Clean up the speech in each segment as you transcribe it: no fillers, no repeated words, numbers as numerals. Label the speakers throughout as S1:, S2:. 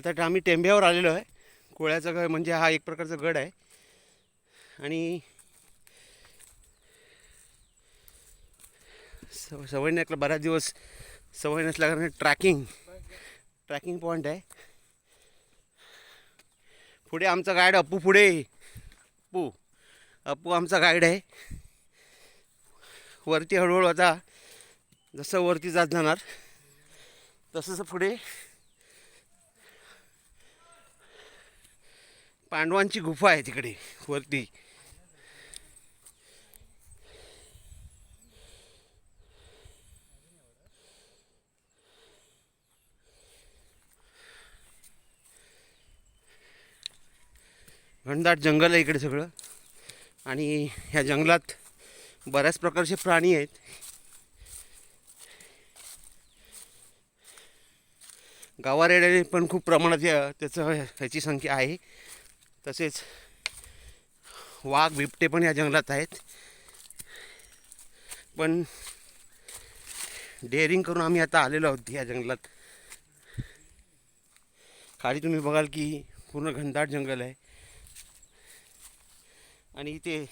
S1: आता आम्ही टेंब्यावर आलेलो आहे. कोळ्याचा गड म्हणजे हा एक प्रकारचा गड आहे. आणि सवय नाही, बऱ्याच दिवस सवय नसल्याकारणे ट्रॅकिंग पॉईंट आहे. पुढे आमचा गाईड अप्पू, अप्पू आमचा गाईड आहे. वरती हळूहळू आता जसं वरती जात जाणार तसंच पुढे पांडवांची गुफा आहे तिकडे वरती. घनदाट जंगल आहे इकडे सगळं. आणि ह्या जंगलात बऱ्याच प्रकारचे प्राणी आहेत. गावारेड्याने पण खूप प्रमाणात ह्याची संख्या आहे. तसेच वाघ बिबटे पण या जंगलात आहेत. पण डेअरिंग करून आम्ही आता आलेलो आहोत या जंगलात. खाली तुम्ही बघाल की पूर्ण घनदाट जंगल आहे. आणि इथे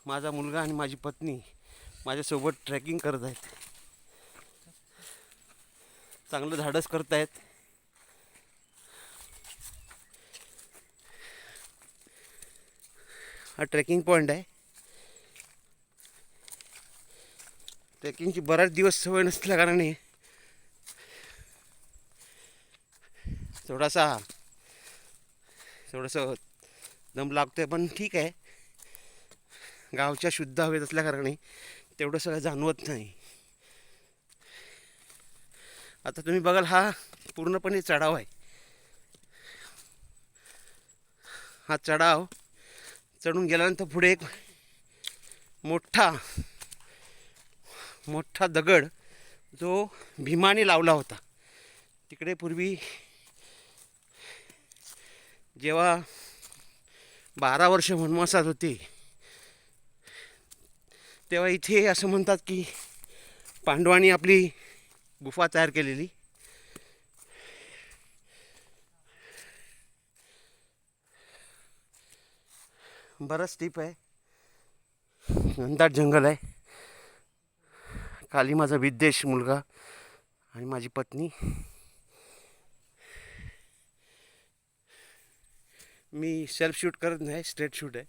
S1: माझा मुलगा आणि माझी पत्नी माझ्यासोबत ट्रेकिंग करत आहेत. चांगलं धाडस करत आहेत. हा ट्रेकिंग पॉईंट आहे. ट्रेकिंगची बराच दिवस सवय नसल्या कारणाने थोडासा दम लागतोय. पण ठीक आहे, गावच्या शुद्ध हवेत असल्या कारणाने तेवढं सगळं जाणवत नाही. आता तुम्ही बघाल हा पूर्णपणे चढाव आहे. हा चढाव चढून गेल्यानंतर पुढे एक मोठा दगड जो भीमाने लावला होता. तिकडे पूर्वी जेव्हा 12 वर्ष वनवासात होते तेव्हा इथे असं म्हणतात की पांडवांनी आपली गुफा तयार केलेली. बरंच स्टीप आहे, घनदाट जंगल आहे. खाली माझा विद्देश मुलगा आणि माझी पत्नी. मी सेल्फ शूट करत नाही, स्ट्रेट शूट आहे.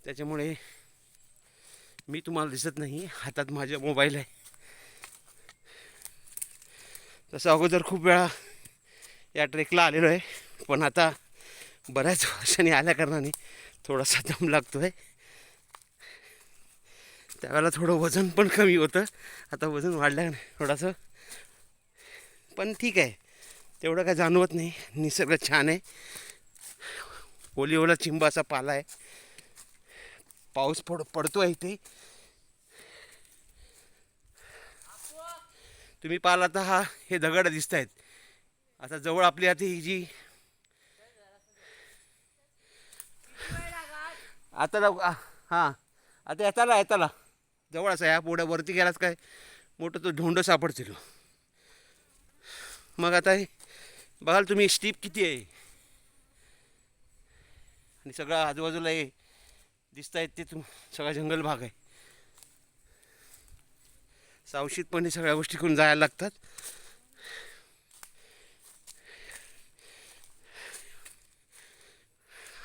S1: त्याच्यामुळे मी तुम्हाला दिसत नाही. हातात माझा मोबाईल आहे. तसं अगोदर खूप वेळा या ट्रेकला आलेलो आहे. पण आता बऱ्याच वर्षांनी आल्या कारणाने थोडासा दम लागतो आहे. त्यावेळेला थोडं वजन पण कमी होतं. आता वजन वाढल्याने थोडंसं, पण ठीक आहे, तेवढं काय जाणवत नाही. निसर्ग छान आहे. ओला चिंबाचा पाला आहे. पाऊस पडतो आहे इथे. तुम्ही पाहाल आता हे दगड दिसत आहेत. आता जवळ आपली आता ही जी हां आता येताला जवळच आहे. ह्या पुढे वरती गेलाच काय मोठं तो ढोंड सापडतील. मग आता हे बघाल तुम्ही स्टीप किती आहे. आणि सगळं आजूबाजूला हे दिसत आहेत ते सगळा जंगल भाग आहे. सावशीतपणे सगळ्या गोष्टी करून जायला लागतात.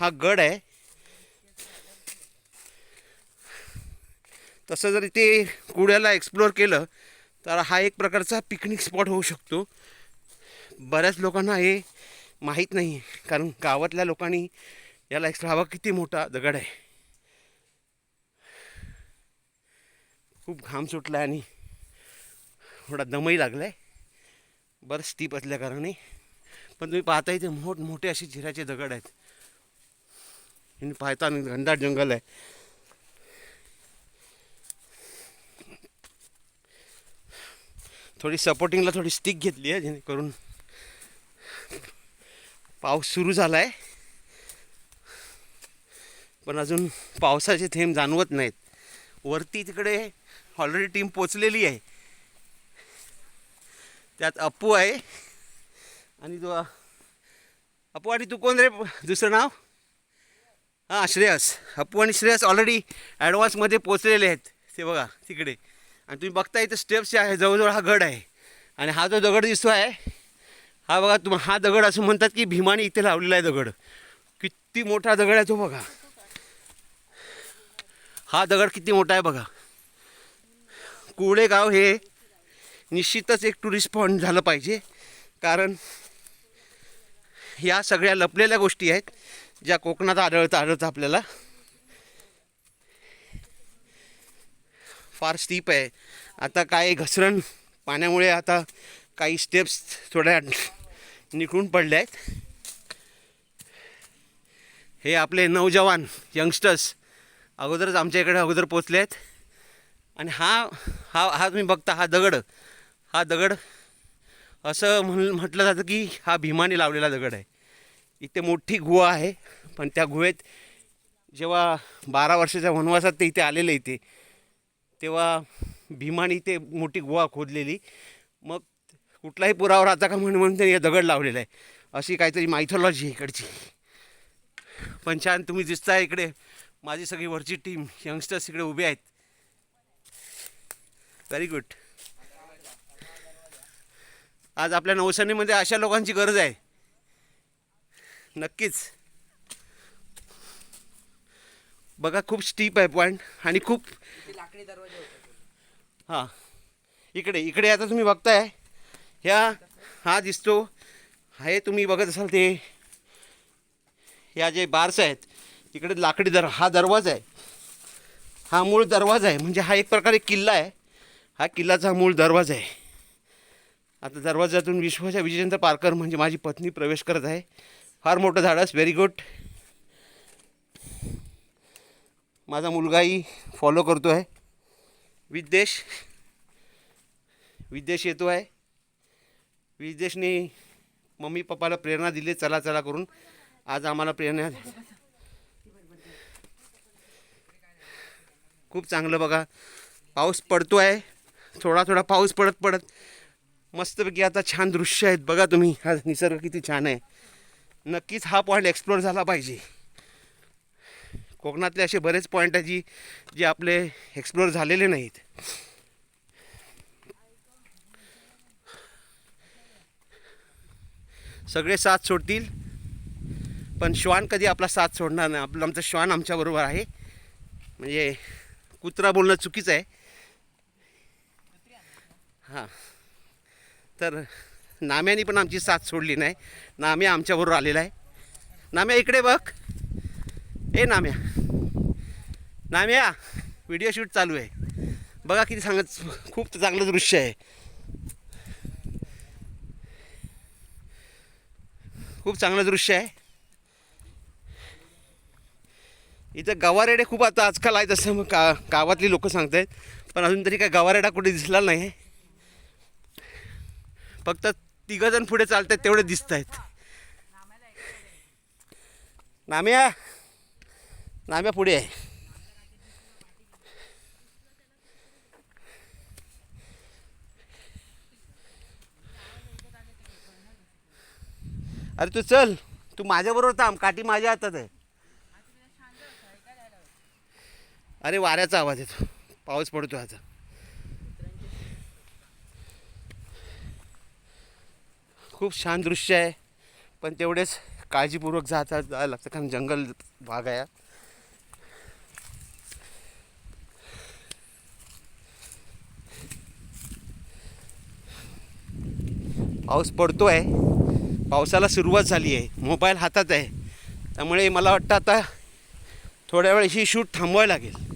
S1: हा गड आहे. तसं जर इथे कुड्याला एक्सप्लोअर केलं तर हा एक प्रकारचा पिकनिक स्पॉट होऊ शकतो. बऱ्याच लोकांना हे माहीत नाही, कारण गावातल्या लोकांनी याला हवा किती मोठा दगड आहे. खूप घाम सुटला आणि थोडा दमही लागला आहे, बरं स्टीप असल्या कारणाने. पण तुम्ही पाहता इथे मोठे असे जिऱ्याचे दगड आहेत. आणि पाहता घनदाट जंगल आहे. थोडी सपोर्टिंगला थोडी स्टिक घेतली आहे जेणेकरून पाऊस सुरू झाला आहे. पण अजून पावसाचे थेंब जाणवत नाहीत. वरती तिकडे ऑलरेडी टीम पोचलेली आहे. त्यात अप्पू आहे आणि तो अपू आणि तू कोण रे दुसरं नाव? हां श्रेयस. अपू आणि श्रेयस ऑलरेडी ॲडव्हान्समध्ये पोचलेले आहेत ते बघा तिकडे. आणि तुम्ही बघता इथं स्टेप्स आहे, जवळजवळ हा गड आहे. आणि हा जो दगड दिसतो आहे हा बघा हा दगड असं म्हणतात की भीमाने इथे लावलेला आहे दगड. किती मोठा दगड आहे तो बघा. हा दगड किती मोठा आहे बघा. कुवडेगाव हे निश्चितच एक टुरिस्ट स्पॉट झालं पाहिजे, कारण ह्या सगळ्या लपलेल्या गोष्टी आहेत ज्या कोकणात आढळतं आपल्याला. फार स्टीप आहे. आता काय घसरण पाण्यामुळे आता काही स्टेप्स थोड्या निखळून पडल्या आहेत. हे आपले नौजवान यंगस्टर्स अगोदरच आमच्या इकडे अगोदर पोचले आहेत. आणि हा हा हा तुम्ही बघता हा दगड असं म्हटलं जातं की हा भीमाने लावलेला दगड आहे. इथे मोठी गुहा आहे, पण त्या गुहेत जेव्हा 12 वर्षाच्या वनवासात ते इथे आलेले इथे, तेव्हा भीमाने इथे मोठी गुहा खोदलेली. मग कुठलाही पुरावा राहता का म्हणून त्यांनी दगड लावलेला आहे, अशी काहीतरी मायथॉलॉजी आहे इकडची. पण छान तुम्ही दिसताय इकडे माझी सगळी वरची टीम यंगस्टर्स इकडे उभे आहेत. Very good. आज आपल्या नौसेनेमध्ये अशा लोकांची गरज आहे नक्कीच. बघा खूप स्टीप आहे पॉईंट आणि खूप
S2: लाकडी दरवाजा.
S1: हां इकडे आता तुम्ही बघताय हा दिसतो हे तुम्ही बघत असाल ते ह्या जे बार्स आहेत इकडे लाकडी हा दरवाजा आहे. हा मूळ दरवाजा आहे, म्हणजे हा एक प्रकारे किल्ला आहे. हा किल्ल्याचा मूळ दरवाजा आहे. आता दरवाजातून विश्वाच्या विजयचंद्र पारकर म्हणजे माझी पत्नी प्रवेश करत आहे. फार मोठं धाडस. Very good. माझा मुलगाही फॉलो करतो आहे. विद्देश येतो आहे. विद्देशने मम्मी पप्पाला प्रेरणा दिली चला चला करून. आज आम्हाला प्रेरणा खूप चांगलं. बघा पाऊस पडतो आहे, थोडा थोडा पाऊस पडत मस्तपैकी आता छान दृश्य आहेत. बघा तुम्ही हा निसर्ग किती छान आहे. नक्कीच हा पॉईंट एक्सप्लोअर झाला पाहिजे. कोकणातले असे बरेच पॉईंट आहेत जे आपले एक्सप्लोअर झालेले नाहीत. सगळे साथ सोडतील पण श्वान कधी आपला साथ सोडणार नाही. आमचा श्वान आमच्याबरोबर आहे. म्हणजे कुत्रा बोलणं चुकीचं आहे. हां तर नाम्याने पण आमची साथ सोडली नाही. नाम्या आमच्याबरोबर आलेला आहे. नाम्या इकडे बघ. नाम्या व्हिडिओ शूट चालू आहे. बघा किती खूप चांगलं दृश्य आहे. खूप चांगलं दृश्य आहे. इथं गवारेडे खूप आता आजकाल आहेत असं मग गावातली लोक सांगत आहेत, पण अजून तरी काय गवारेडा कुठे दिसला नाही. फक्त 3 जण पुढे चालत आहेत तेवढे दिसत आहेत. नाम्या पुढे आहे. अरे तू चल, तू माझ्याबरोबर थांब. काठी माझ्या हातात आहे. अरे वाऱ्याचा आवाज येतो, पाऊस पडतो आता. खूप छान दृश्य आहे, पण तेवढेच काळजीपूर्वक जायला लागतं कारण जंगल भाग आहे. पाऊस पडतो आहे, पावसाला सुरुवात झाली आहे. मोबाईल हातात आहे, त्यामुळे मला वाटतं आता थोड्या वेळ ही शूट थांबवायला लागेल.